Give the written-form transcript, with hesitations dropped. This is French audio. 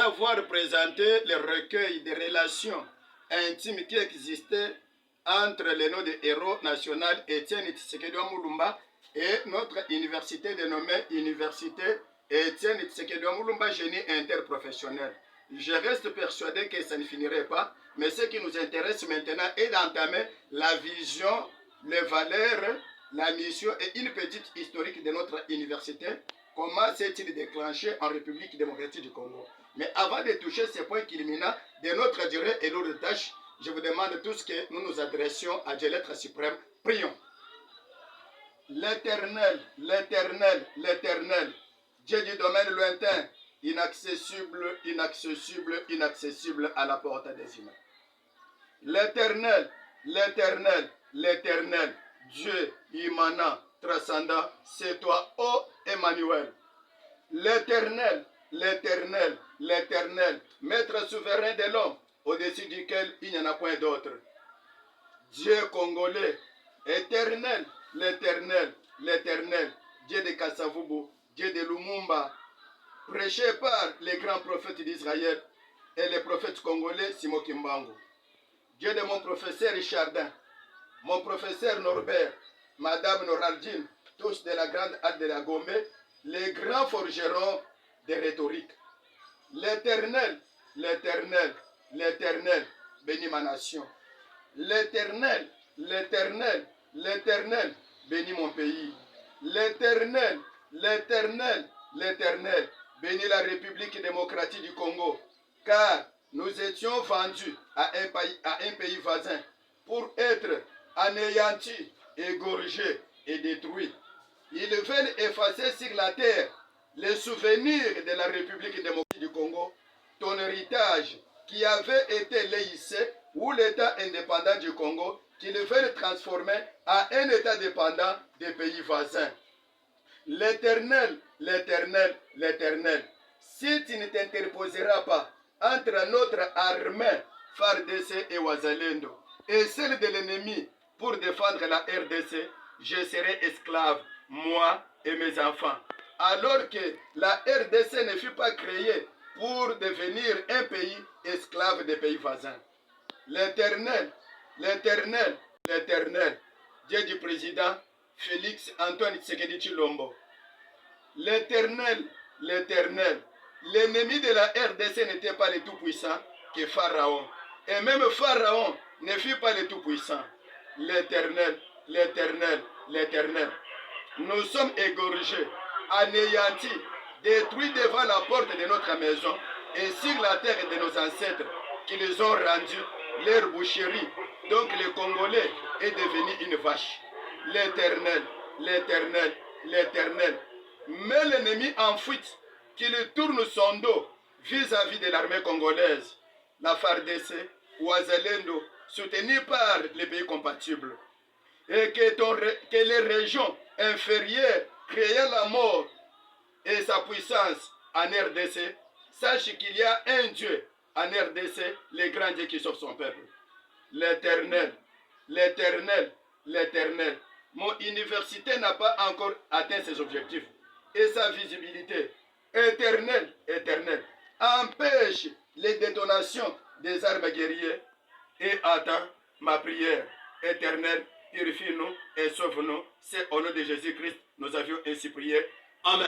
avoir présenté le recueil des relations intimes qui existaient entre le nom de héros national Étienne Tshisekedi Mulumba et notre université dénommée Université Étienne Tshisekedi Mulumba Génie Interprofessionnel. Je reste persuadé que ça ne finirait pas, mais ce qui nous intéresse maintenant est d'entamer la vision, les valeurs, la mission et une petite historique de notre université. Comment s'est-il déclenché en République démocratique du Congo? Mais avant de toucher ces points culminants de notre durée et lourde tâche, je vous demande tous que nous nous adressions à Dieu l'être suprême. Prions. L'Éternel, l'Éternel, l'Éternel, Dieu du domaine lointain, inaccessible, inaccessible, inaccessible à la porte des humains. L'Éternel, l'Éternel, l'Éternel, Dieu immanent, transcendant, c'est toi, ô Emmanuel. L'Éternel, l'Éternel, l'Éternel, Maître souverain de l'homme, au-dessus duquel il n'y en a point d'autre. Dieu congolais, éternel, l'Éternel, l'Éternel, Dieu de Kassavubu, Dieu de Lumumba, prêché par les grands prophètes d'Israël et les prophètes congolais Simo Kimbangu. Dieu de mon professeur Richardin, mon professeur Norbert, Madame Noraldine, tous de la grande halle de la Gombe, les grands forgerons de rhétorique. L'Éternel, l'Éternel, l'Éternel, bénis ma nation. L'Éternel, l'Éternel, l'Éternel, bénis mon pays. L'Éternel, l'Éternel, l'Éternel, bénis la République démocratique du Congo. Car nous étions vendus à un pays voisin pour être anéantis, égorgés et détruits. Ils veulent effacer sur la terre les souvenirs de la République démocratique du Congo, ton héritage qui avait été laïcé ou l'État indépendant du Congo, qu'ils veulent transformer en un État dépendant des pays voisins. L'Éternel, l'Éternel, l'Éternel, si tu ne t'interposeras pas entre notre armée FARDC et Wazalendo et celle de l'ennemi pour défendre la RDC, je serai esclave, moi et mes enfants. Alors que la RDC ne fut pas créée pour devenir un pays esclave des pays voisins. L'Éternel, l'Éternel, l'Éternel, Dieu du président Félix Antoine Tshisekedi Tshilombo. L'Éternel, l'Éternel, l'ennemi de la RDC n'était pas le tout-puissant que Pharaon. Et même Pharaon ne fut pas le tout-puissant. L'Éternel, l'Éternel, l'Éternel. Nous sommes égorgés, anéantis, détruits devant la porte de notre maison et sur la terre de nos ancêtres qui les ont rendus leur boucherie. Donc le Congolais est devenu une vache. L'Éternel, l'Éternel, l'Éternel. Mais l'ennemi en fuite, qu'il tourne son dos vis-à-vis de l'armée congolaise, la FARDC, Wazalendo, soutenue par les pays compatibles. Et que les régions inférieures créant la mort et sa puissance en RDC, sache qu'il y a un Dieu en RDC, le grand Dieu qui sauve son peuple. L'Éternel, l'Éternel, l'Éternel. Mon université n'a pas encore atteint ses objectifs et sa visibilité. Éternel, éternel, empêche les détonations des armes guerrières et attends ma prière. Éternel, purifie-nous et sauve-nous. C'est au nom de Jésus-Christ, nous avions ainsi prié. Amen.